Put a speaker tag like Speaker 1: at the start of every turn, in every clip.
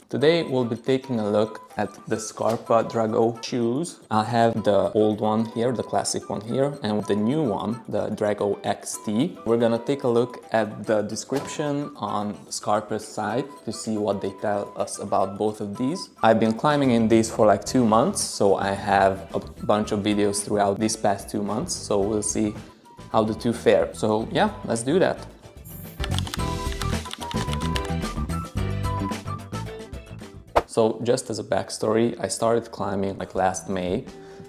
Speaker 1: Today we'll be taking a look at the Scarpa Drago shoes. I have the old one here, the classic one here, and the new one, the Drago XT. We're gonna take a look at the description on Scarpa's site to see what they tell us about both of these. I've been climbing in these for like 2 months, so I have a bunch of videos throughout these past 2 months, so we'll see how the two fare. So yeah, let's do that. So just as a backstory, I started climbing like last May,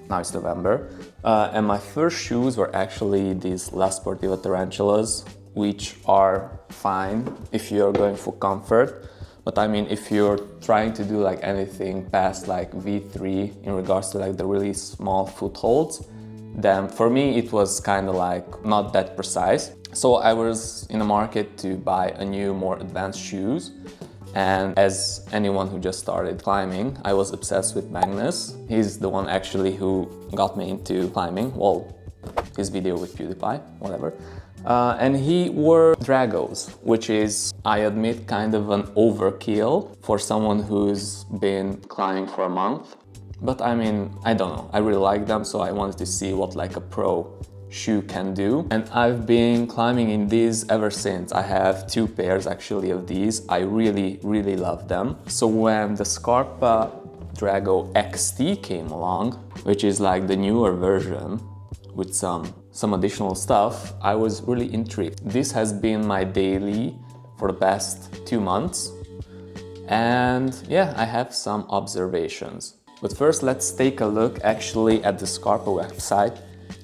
Speaker 1: now it's November, and my first shoes were actually these La Sportiva Tarantulas, which are fine if you're going for comfort. But I mean, if you're trying to do like anything past like V3 in regards to like the really small footholds, then for me it was kind of like not that precise. So I was in the market to buy a new, more advanced shoes. And as anyone who just started climbing, I was obsessed with Magnus. He's the one actually who got me into climbing. Well, his video with PewDiePie, whatever. And he wore Dragos, which is, I admit, kind of an overkill for someone who's been climbing for a month. But I mean, I don't know, I really like them, so I wanted to see what like a pro shoe can do. And I've been climbing in these ever since. I have 2 pairs actually of these. I really love them. So when the Scarpa Drago XT came along, which is like the newer version with some additional stuff, I was really intrigued. This has been my daily for the past 2 months. And yeah, I have some observations. But first, let's take a look actually at the Scarpa website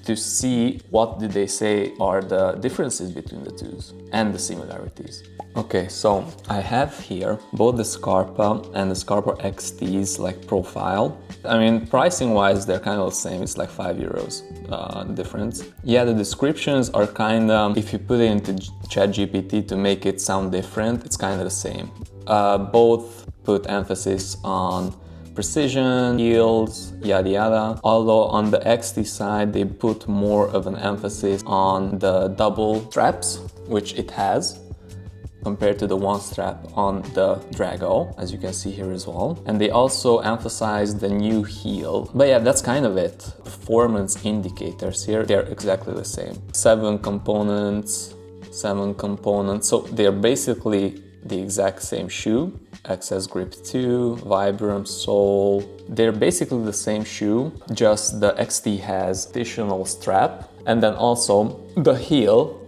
Speaker 1: to see what did they say are the differences between the two and the similarities. Okay, so I have here both the Scarpa and the Scarpa XT's like profile. I mean, pricing wise, they're kind of the same. It's like €5 difference. Yeah, the descriptions are kind of, if you put it into ChatGPT to make it sound different, it's kind of the same. Both put emphasis on precision, heels, yada yada. Although on the XT side, they put more of an emphasis on the double straps, which it has, compared to the one strap on the Drago, as you can see here as well. And they also emphasize the new heel. But yeah, that's kind of it. Performance indicators here, they're exactly the same. 7 components. So they're basically the exact same shoe. Access Grip 2, Vibram Sole. They're basically the same shoe, just the XT has additional strap, and then also the heel,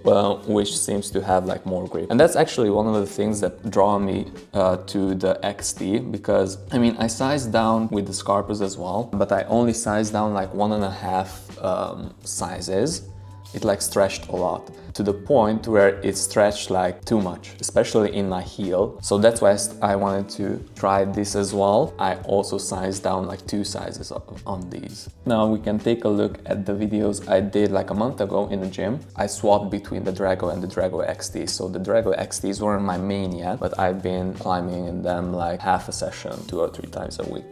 Speaker 1: which seems to have like more grip. And that's actually one of the things that draw me to the XT, because I mean, I sized down with the Scarpas as well, but I only sized down like 1.5 sizes. It like stretched a lot, to the point where it stretched like too much, especially in my heel. So that's why I wanted to try this as well. I also sized down like 2 sizes on these. Now we can take a look at the videos I did like a month ago in the gym. I swapped between the Drago and the Drago XT. So the Drago XTs weren't my main yet, but I've been climbing in them like half a session, 2 or 3 times a week.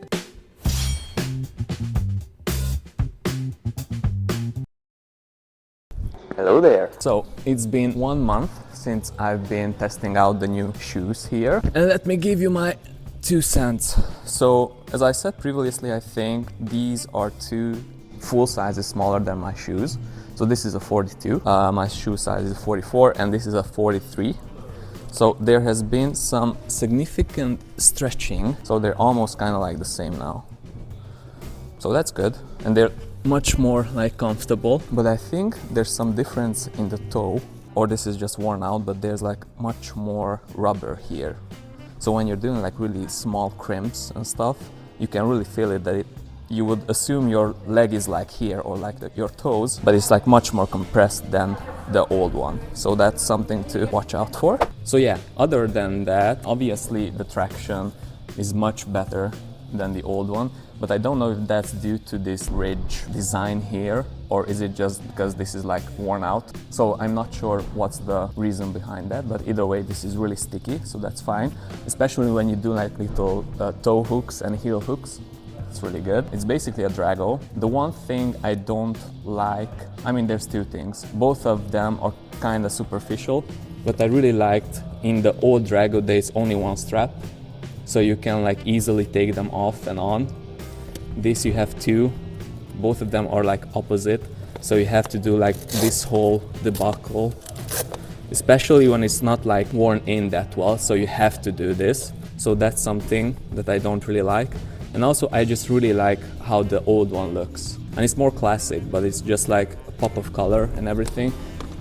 Speaker 1: Hello there! So it's been 1 month since I've been testing out the new shoes here. And let me give you my 2 cents. So as I said previously, I think these are 2 full sizes smaller than my shoes. So this is a 42, my shoe size is a 44, and this is a 43. So there has been some significant stretching. So they're almost kind of like the same now. So that's good. And they're much more like comfortable, but I think there's some difference in the toe, or this is just worn out, but there's like much more rubber here. So when you're doing like really small crimps and stuff, you can really feel it, that you would assume your leg is like here, or like your toes, but it's like much more compressed than the old one. So that's something to watch out for. So yeah, other than that, obviously the traction is much better than the old one. But I don't know if that's due to this ridge design here, or is it just because this is like worn out. So I'm not sure what's the reason behind that, but either way, this is really sticky, so that's fine. Especially when you do like little toe hooks and heel hooks. It's really good. It's basically a Drago. The one thing I don't like, I mean, there's 2 things. Both of them are kind of superficial, but I really liked in the old Drago, there's only 1 strap. so you can like easily take them off and on. This you have two, both of them are like opposite, so you have to do like this whole debacle, especially when it's not like worn in that well, so you have to do this. So that's something that I don't really like. And also I just really like how the old one looks. And it's more classic, but it's just like a pop of color and everything.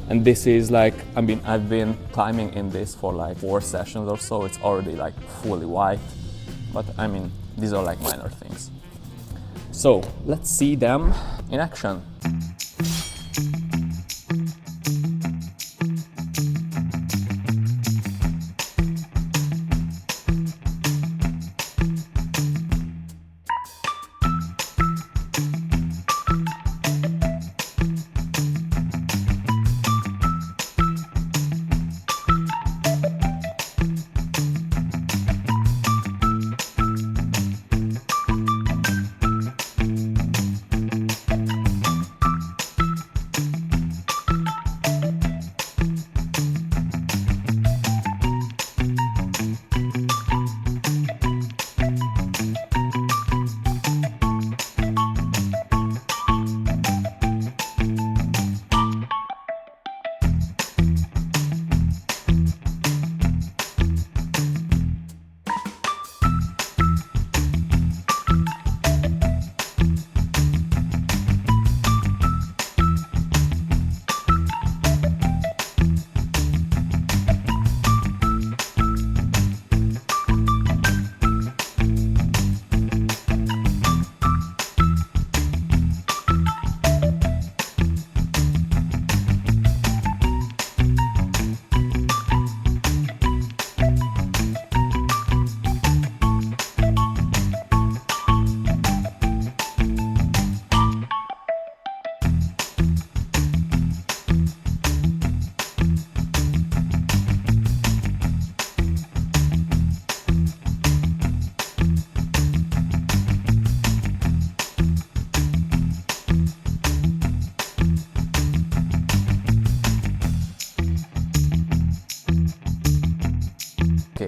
Speaker 1: And this is like, I mean, I've been climbing in this for like 4 sessions or so. It's already like fully white, but I mean, these are like minor things. So let's see them in action.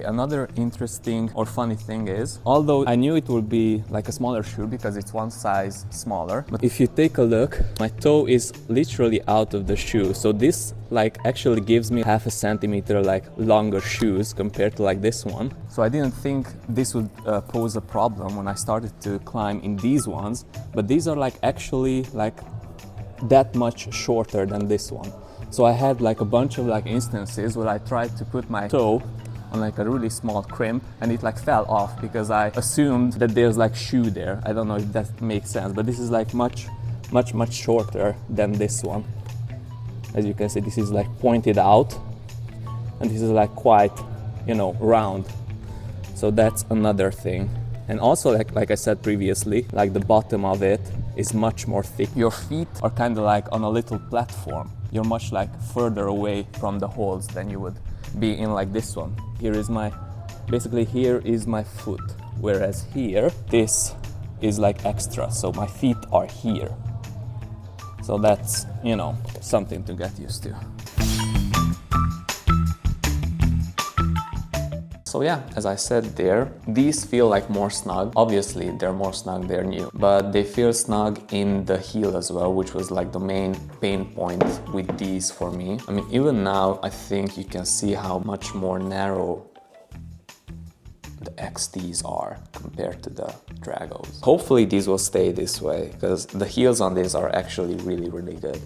Speaker 1: Another interesting or funny thing is, although I knew it would be like a smaller shoe because it's one size smaller, but if you take a look, my toe is literally out of the shoe. So this like actually gives me 0.5 centimeter like longer shoes compared to like this one. So I didn't think this would pose a problem when I started to climb in these ones, but these are like actually like that much shorter than this one. So I had like a bunch of like instances where I tried to put my toe on like a really small crimp and it like fell off because I assumed that there's like shoe there. I don't know if that makes sense, but this is like much shorter than this one. As you can see, this is like pointed out and this is like quite, you know, round. So that's another thing. And also like I said previously, like the bottom of it is much more thick. Your feet are kind of like on a little platform. You're much like further away from the holes than you would be in like this one. Here is my, basically here is my foot, whereas here, this is like extra, so my feet are here. So that's, you know, something to get used to. So yeah, as I said there, these feel like more snug. Obviously, they're more snug, they're new, but they feel snug in the heel as well, which was like the main pain point with these for me. I mean, even now, I think you can see how much more narrow the XTs are compared to the Dragos. Hopefully these will stay this way because the heels on these are actually really good.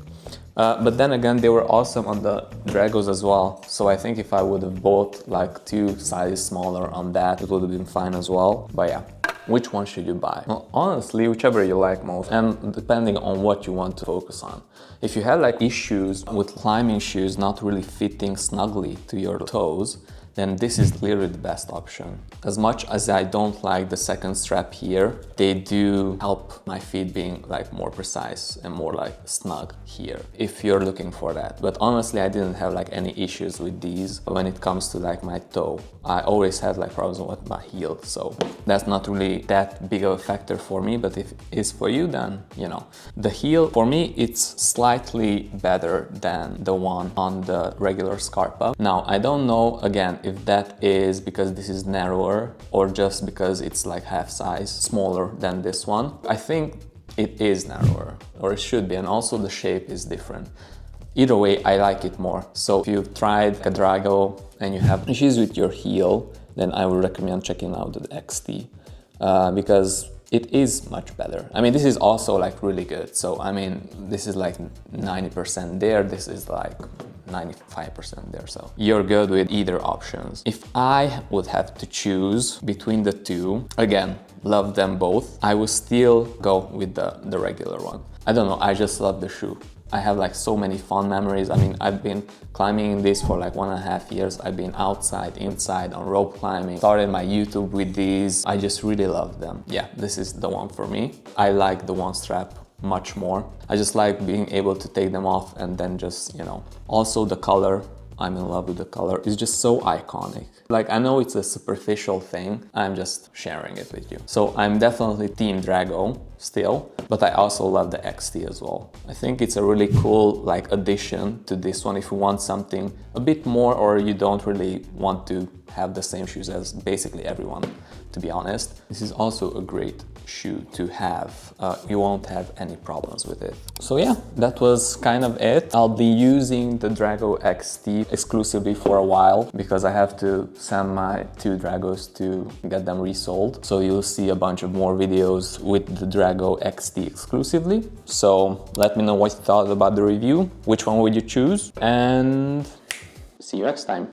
Speaker 1: But then again, they were awesome on the Dragos as well. So I think if I would have bought like 2 sizes smaller on that, it would have been fine as well. But yeah, which one should you buy? Well, honestly, whichever you like most, and depending on what you want to focus on. If you had like issues with climbing shoes not really fitting snugly to your toes, then this is clearly the best option. As much as I don't like the second strap here, they do help my feet being like more precise and more like snug here, if you're looking for that. But honestly, I didn't have like any issues with these when it comes to like my toe. I always had like problems with my heel, so that's not really that big of a factor for me, but if it's for you, then, you know. The heel, for me, it's slightly better than the one on the regular Scarpa. Now, I don't know, again, if that is because this is narrower or just because it's like half size smaller than this one. I think it is narrower, or it should be, and also the shape is different. Either way, I like it more. So if you've tried a Drago and you have issues with your heel, then I would recommend checking out the XT because it is much better. I mean, this is also like really good. So I mean, this is like 90% there, this is like 95% there, so you're good with either options. If I would have to choose between the two, again, love them both, I would still go with the regular one. I don't know, I just love the shoe. I have like so many fun memories. I mean, I've been climbing in this for like 1.5 years. I've been outside, inside, on rope climbing. Started my YouTube with these. I just really love them. Yeah, this is the one for me. I like the one strap much more. I just like being able to take them off and then just, you know. Also the color, I'm in love with the color. It's just so iconic. Like, I know it's a superficial thing, I'm just sharing it with you. So I'm definitely team Drago still, but I also love the XT as well. I think it's a really cool like addition to this one if you want something a bit more, or you don't really want to have the same shoes as basically everyone, to be honest. This is also a great shoe to have. You won't have any problems with it. So yeah, that was kind of it. I'll be using the Drago XT exclusively for a while because I have to send my 2 Dragos to get them resold. So you'll see a bunch of more videos with the Drago XT exclusively. So let me know what you thought about the review, which one would you choose, and see you next time.